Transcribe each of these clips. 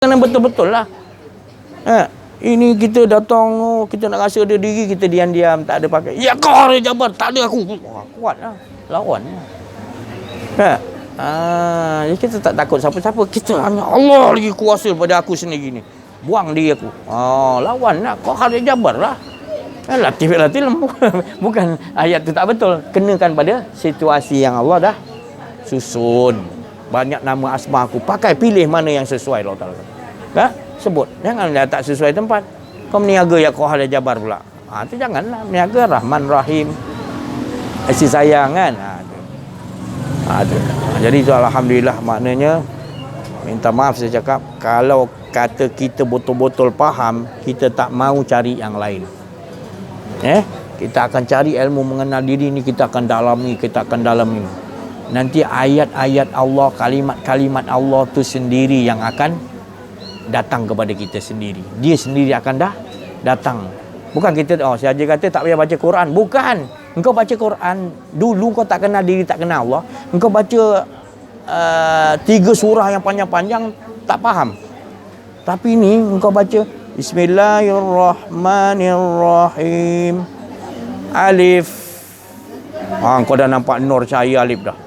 Kena betul-betul lah. Ini kita datang, kita nak rasa ada diri, kita diam-diam, tak ada pakai. Ya kau hari Jabar, tak ada aku. Wah, kuat lah. Lawan lah. Jadi kita tak takut siapa-siapa. Kita hanya Allah lagi kuasa pada aku sendiri ni. Buang diri aku. Lawan lah. Kau hari Jabar lah. Latih lembut. Bukan ayat tu tak betul. Kenakan pada situasi yang Allah dah susun. Banyak nama asma aku. Pakai, pilih mana yang sesuai Allah Ta'ala. Sebut. Jangan dah tak sesuai tempat. Kau meniaga ya kau hal Jabar pula. Itu janganlah. Meniaga Rahman Rahim. Kasih sayang kan. Jadi itu alhamdulillah, maknanya minta maaf saya cakap, kalau kata kita betul-betul faham, kita tak mau cari yang lain. Kita akan cari ilmu mengenal diri ni, kita akan dalami. Nanti ayat-ayat Allah, kalimat-kalimat Allah tu sendiri yang akan datang kepada kita sendiri. Dia sendiri akan datang. Bukan kita saja kata tak payah baca Quran. Bukan. Engkau baca Quran dulu, kau tak kenal diri, tak kenal Allah. Engkau baca 3 surah yang panjang-panjang, tak faham. Tapi ni engkau baca Bismillahirrahmanirrahim. Alif. Engkau dah nampak nur cahaya alif dah.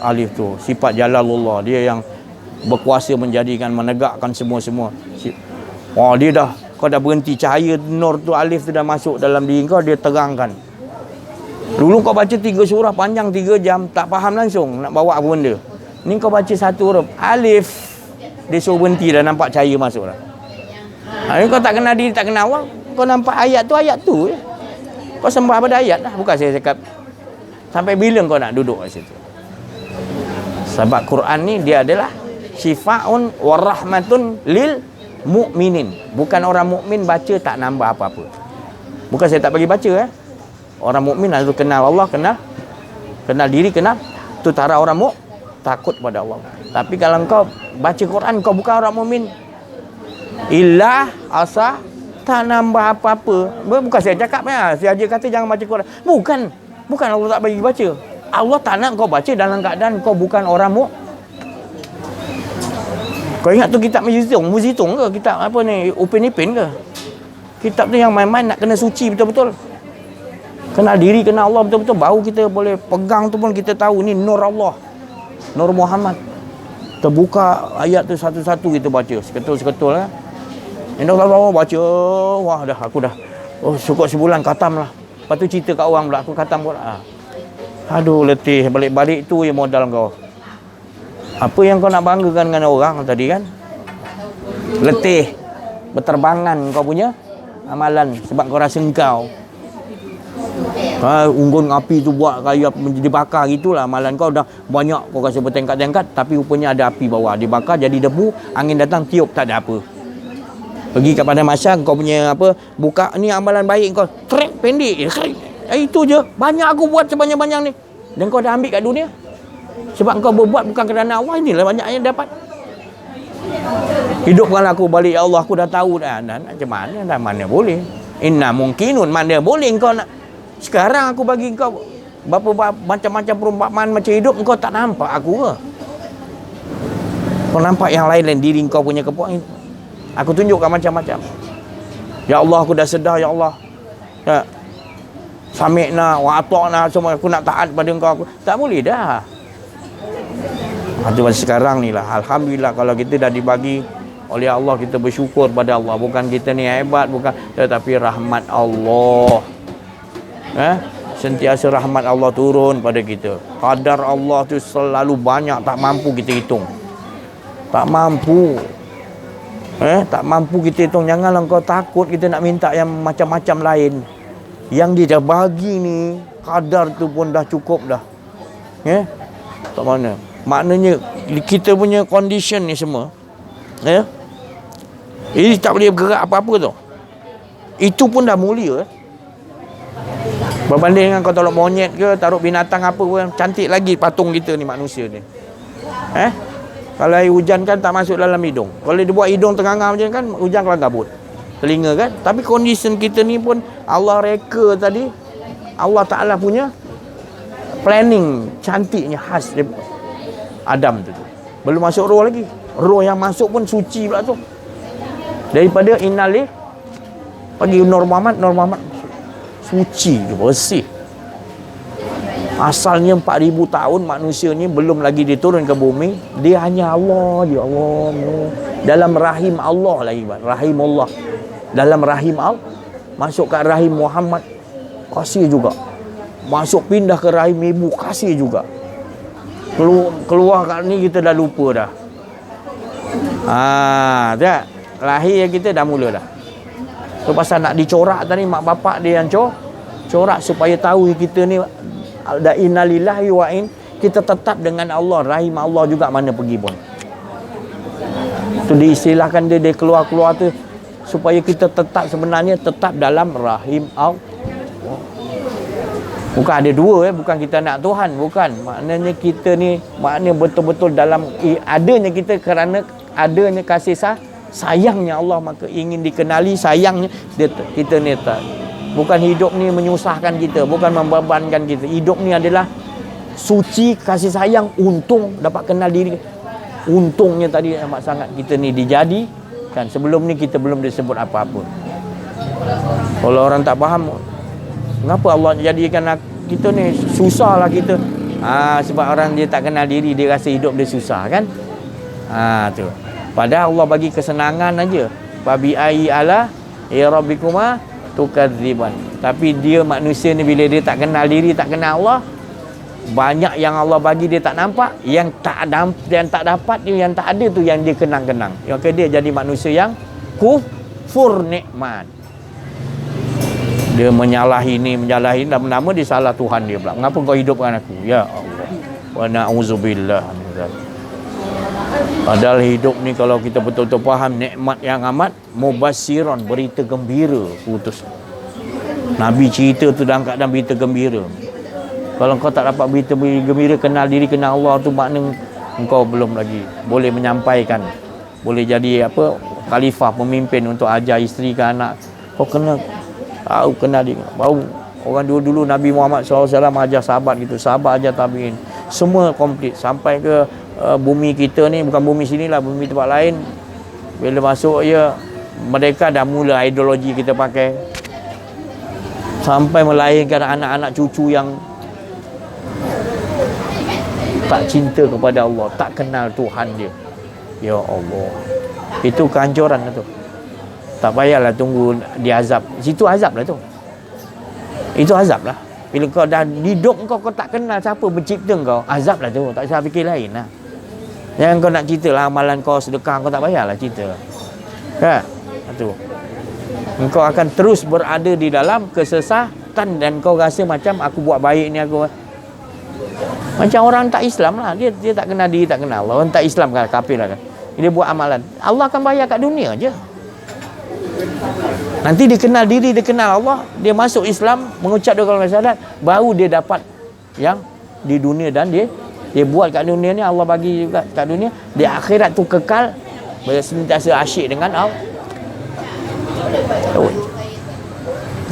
Alif tu sifat Jalalullah, dia yang berkuasa menjadikan, menegakkan semua-semua. Dia dah, kau dah berhenti, cahaya nur tu, alif tu dah masuk dalam diri kau, dia terangkan. Dulu kau baca 3 surah panjang 3 jam, tak faham langsung nak bawa apa benda. Ni kau baca 1 huruf alif, dia suruh berhenti, dah nampak cahaya masuk dah. Ni kau tak kenal diri, tak kenal Allah, kau nampak ayat tu je. Kau sembah pada ayat lah. Bukan saya cakap sampai bila kau nak duduk kat situ. Sebab Quran ni dia adalah syifaun warahmatun lil mu'minin. Bukan orang mukmin baca tak nambah apa-apa. Bukan saya tak bagi baca. Orang mukmin harus kenal Allah, kenal diri, kenal tutara orang takut pada Allah. Tapi kalau kau baca Quran, kau bukan orang mukmin, illa asa, tak nambah apa-apa. Bukan saya cakap saya aja kata jangan baca Quran. Bukan Allah tak bagi baca. Allah tak nak kau baca dalam keadaan kau bukan orang Kau ingat tu kitab Muzitung ke? Kitab apa ni? Upin Ipin ke? Kitab tu yang main-main nak kena suci betul-betul. Kenal diri, kenal Allah betul-betul. Baru kita boleh pegang tu pun kita tahu ni nur Allah. Nur Muhammad. Terbuka ayat tu satu-satu kita baca. Seketul-seketul kan. Ini Allah baca. Wah dah, aku dah. Cukup sebulan khatam lah. Lepas tu cerita kat orang pula. Aku khatam pula. Aduh letih. Balik-balik tu je modal kau. Apa yang kau nak banggakan dengan orang tadi kan? Letih. Berterbangan kau punya amalan. Sebab kau rasa engkau. Unggun api tu buat kayu menjadi bakar gitulah. Amalan kau dah banyak. Kau rasa bertengkat-tengkat. Tapi rupanya ada api bawah. Dibakar jadi debu. Angin datang tiup tak ada apa. Pergi kepada masyarakat kau punya apa, buka ni amalan baik kau. Trek pendek. Itu je. Banyak aku buat sebanyak-banyak ni. Dan kau dah ambil kat dunia. Sebab kau berbuat bukan kerana Allah, inilah banyak yang dapat. Hidupkanlah aku balik ya Allah, aku dah tahu dah. Macam mana dah, mana boleh. Inna mungkinun, mana boleh kau nak. Sekarang aku bagi kau berapa macam-macam perumpamaan macam hidup, kau tak nampak aku ke? Kau nampak yang lain diri kau punya kepuasan. Aku tunjukkan macam-macam. Ya Allah, aku dah sedar ya Allah. Sami'na wa ata'na, semua aku nak taat pada engkau. Tak boleh dah. Sekarang ni lah, alhamdulillah kalau kita dah dibagi oleh Allah, kita bersyukur pada Allah. Bukan kita ni hebat, bukan, tetapi rahmat Allah. Sentiasa rahmat Allah turun pada kita. Qadar Allah tu selalu banyak, tak mampu kita hitung. Tak mampu. Tak mampu kita hitung. Janganlah kau takut kita nak minta yang macam-macam lain. Yang dia dah bagi ni, kadar tu pun dah cukup dah. Tak mana. Maknanya kita punya condition ni semua, ini tak boleh bergerak apa-apa tu. Itu pun dah mulia. Berbanding dengan kau taruh monyet ke, taruh binatang apa pun, cantik lagi patung kita ni, manusia ni. Kalau air hujan kan tak masuk dalam hidung. Kalau dia buat hidung tengah-tengah macam kan, hujan kelang kabut. Telinga kan. Tapi condition kita ni pun Allah reka tadi. Allah Ta'ala punya planning cantiknya khas Adam tu. Belum masuk roh lagi. Roh yang masuk pun suci pula tu. Daripada innalih bagi Nur Muhammad suci, bersih. Asalnya 4,000 tahun manusia ni belum lagi diturun ke bumi, dia hanya Allah je, Allah. Dalam rahim Allah lagi, rahim Allah. Dalam rahim Allah, masuk ke rahim Muhammad, kasih juga. Masuk pindah ke rahim ibu, kasih juga. Keluar kat ni kita dah lupa dah. Tak? Lahir kita dah mula dah. Tu pasal nak dicorak tadi, mak bapak dia yang corak supaya tahu kita ni da innalillahi wa in, kita tetap dengan Allah, rahim Allah juga mana pergi pun. Tu diistilahkan dia keluar tu supaya kita tetap sebenarnya tetap dalam rahim Allah. Bukan ada dua, bukan kita nak Tuhan, bukan. Maknanya kita ni maknanya betul-betul dalam adanya kita kerana adanya kasih sayangnya Allah, maka ingin dikenali sayangnya kita ni tak. Bukan hidup ni menyusahkan kita, bukan membebankan kita. Hidup ni adalah suci, kasih sayang, untung dapat kenal diri. Untungnya tadi amat sangat kita ni dijadikan. Sebelum ni kita belum disebut apa-apa. Kalau orang tak faham, kenapa Allah jadikan kita ni susah lah kita. Sebab orang dia tak kenal diri, dia rasa hidup dia susah kan. Tu. Padahal Allah bagi kesenangan aja. Babi ai ala ya rabbikuma tukadziban. Tapi dia manusia ni bila dia tak kenal diri, tak kenal Allah, banyak yang Allah bagi dia tak nampak, yang tak dapat dia, yang tak ada tu yang dia kenang-kenang. Maka dia jadi manusia yang kufur nikmat. Dia menyalahi ni, lama-lama dia salah Tuhan dia pula. Mengapa kau hidupkan aku? Ya Allah. Wa na'udzubillah min dzalik. Padahal hidup ni kalau kita betul-betul faham nikmat yang amat mubassiran, berita gembira putus. Nabi cerita tu dalam keadaan berita gembira. Kalau kau tak dapat berita gembira, kenal diri, kenal Allah, tu makna engkau belum lagi boleh menyampaikan, boleh jadi khalifah, pemimpin untuk ajar isteri ke anak. Kau kena tahu, kenal diri. Baru orang dulu Nabi Muhammad SAW ajar sahabat gitu, sahabat ajar tabi'in, semua komplit sampai ke bumi kita ni, bukan bumi sini lah, bumi tempat lain. Bila masuk mereka dah mula ideologi kita pakai, sampai melahirkan anak-anak cucu yang tak cinta kepada Allah, tak kenal Tuhan dia. Ya Allah, itu kehancuran lah tu. Tak payahlah tunggu diazab. Situ azab lah tu. Itu azab lah. Bila kau dah hidup kau tak kenal siapa pencipta kau, azab lah tu. Tak usah fikir lain lah. Jangan kau nak cerita lah amalan kau, sedekah kau, tak payahlah cerita. Kan? Itu. Engkau akan terus berada di dalam kesesatan dan kau rasa macam aku buat baik ni, aku macam orang tak Islam lah. Dia tak kenal diri, tak kenal Allah. Orang tak Islam kan, kafir lah kan. Dia buat amalan. Allah akan bayar kat dunia je. Nanti dia kenal diri, dia kenal Allah, dia masuk Islam, mengucap dua kalimah syahadat, baru dia dapat yang di dunia, dan dia buat kat dunia ni, Allah bagi juga kat dunia. Di akhirat tu kekal, sentiasa asyik dengan Allah.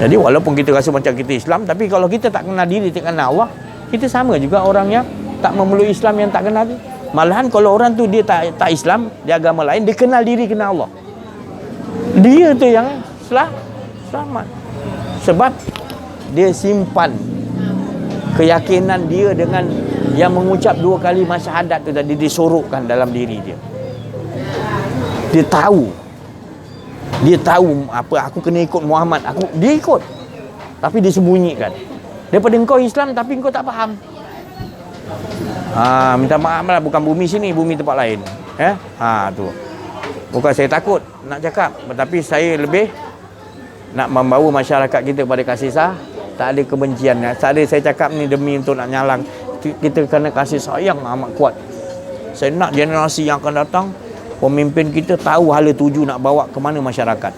Jadi walaupun kita rasa macam kita Islam, tapi kalau kita tak kenal diri, tak kenal Allah, kita sama juga orang yang tak memeluk Islam, yang tak kenal diri. Malahan kalau orang tu dia tak Islam, dia agama lain, dia kenal diri, kenal Allah, dia tu yang selamat. Sebab dia simpan keyakinan dia dengan yang mengucap dua kalimah syahadat tu tadi, disorokkan dalam diri dia. Dia tahu apa, aku kena ikut Muhammad, dia ikut, tapi dia sembunyikan. Daripada engkau Islam tapi engkau tak faham. Minta maaf lah, bukan bumi sini, bumi tempat lain. Tu. Bukan saya takut nak cakap, tapi saya lebih nak membawa masyarakat kita pada kasih tak ada kebencian. Tak ada saya cakap ni demi untuk nak nyalang. Kita kena kasih sayang amat kuat. Saya nak generasi yang akan datang, pemimpin kita tahu hala tuju nak bawa ke mana masyarakat.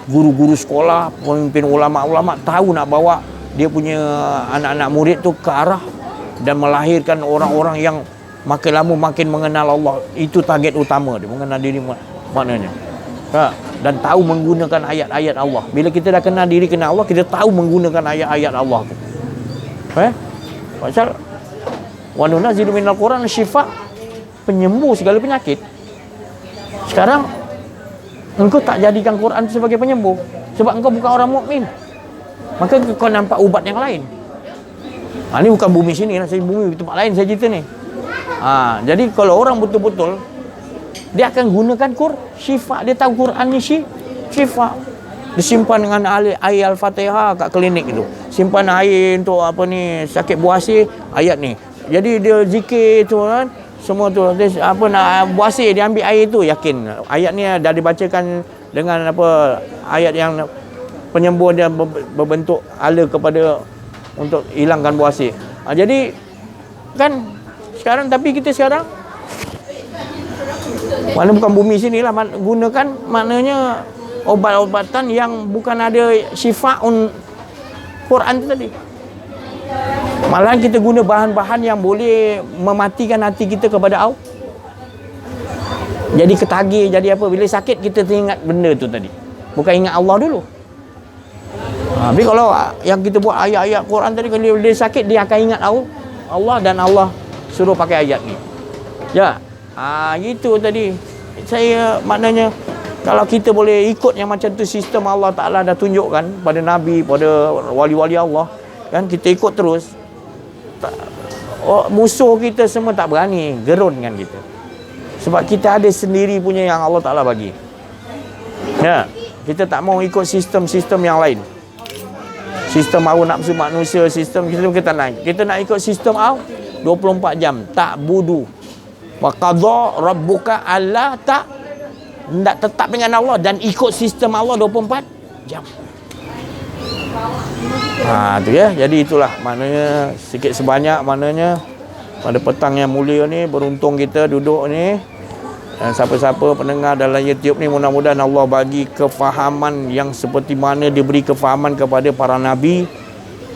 Guru-guru sekolah, pemimpin ulama-ulama tahu nak bawa dia punya anak-anak murid tu ke arah dan melahirkan orang-orang yang makin lama makin mengenal Allah. Itu target utama dia, mengenal diri maknanya. Dan tahu menggunakan ayat-ayat Allah. Bila kita dah kenal diri, kenal Allah, kita tahu menggunakan ayat-ayat Allah tu. Pasal wa nunazzilu minal Quran syifa, penyembuh segala penyakit. Sekarang engkau tak jadikan Quran sebagai penyembuh sebab engkau bukan orang mukmin. Maka kau nampak ubat yang lain. Ini bukan bumi sini lah, saya bumi tempat lain saya cerita ni. Jadi kalau orang betul-betul dia akan gunakan syifa. Dia tahu Quran ni syifa. Disimpan dengan air Al-Fatihah kat klinik itu. Simpan air untuk sakit buasir, ayat ni. Jadi dia zikir tu kan, semua tu dia, buasir dia ambil air tu, yakin ayat ni dah dibacakan dengan ayat yang penyembuh, dia berbentuk ala kepada untuk hilangkan buasir. Jadi kan sekarang, tapi kita sekarang mana bukan bumi sinilah gunakan, maknanya obat-obatan yang bukan ada syifaun Quran tu tadi. Malahan kita guna bahan-bahan yang boleh mematikan hati kita kepada Allah. Jadi ketagih, jadi apa, bila sakit kita teringat benda tu tadi, bukan ingat Allah dulu. Tapi kalau yang kita buat ayat-ayat Quran tadi, kalau dia sakit dia akan ingat Allah, dan Allah suruh pakai ayat ni. Ya, gitu tadi. Saya maknanya kalau kita boleh ikut yang macam tu, sistem Allah Ta'ala dah tunjukkan pada Nabi, pada wali-wali Allah, kan, kita ikut terus, musuh kita semua tak berani gerunkan kita. Sebab kita ada sendiri punya yang Allah Ta'ala bagi. Ya, kita tak mau ikut sistem-sistem yang lain. Sistem hawa nafsu manusia, sistem kita naik. Kita nak ikut sistem 24 jam, tak budu. Wa qadha rabbuka alla hendak tetap dengan Allah dan ikut sistem Allah 24 jam. Tu ya. Jadi itulah maknanya sikit sebanyak, maknanya pada petang yang mulia ni, beruntung kita duduk ni. Dan siapa-siapa pendengar dalam YouTube ni, mudah-mudahan Allah bagi kefahaman yang seperti mana diberi kefahaman kepada para nabi,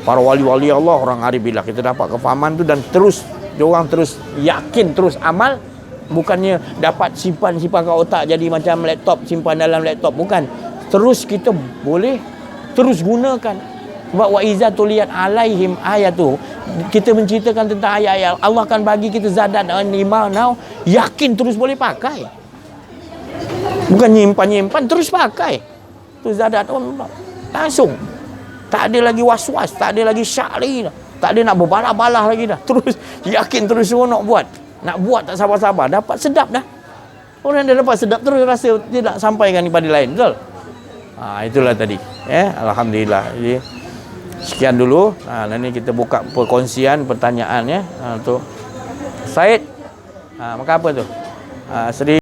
para wali-wali Allah, orang arif billah. Kita dapat kefahaman tu dan terus diorang terus yakin, terus amal. Bukannya dapat simpan kat otak jadi macam laptop, simpan dalam laptop. Bukan. Terus kita boleh terus gunakan. Sebab wa iza tuliyat alaihim ayatu, kita menceritakan tentang ayat-ayat Allah akan bagi kita zadat dan iman. Yakin terus boleh pakai. Bukan nyimpan-nyimpan, terus pakai. Tu zadat Allah. Langsung. Tak ada lagi was-was, tak ada lagi syak lagi dah. Tak ada nak berbalah-balah lagi dah. Terus yakin, terus seronok buat. Nak buat tak sabar-sabar, dapat sedap dah. Orang dah dapat sedap terus rasa tidak sampaikan kepada lain, betul? Itulah tadi. Alhamdulillah. Jadi sekian dulu. Nanti kita buka perkongsian pertanyaan ya. Untuk Said. Maka apa tu? Seri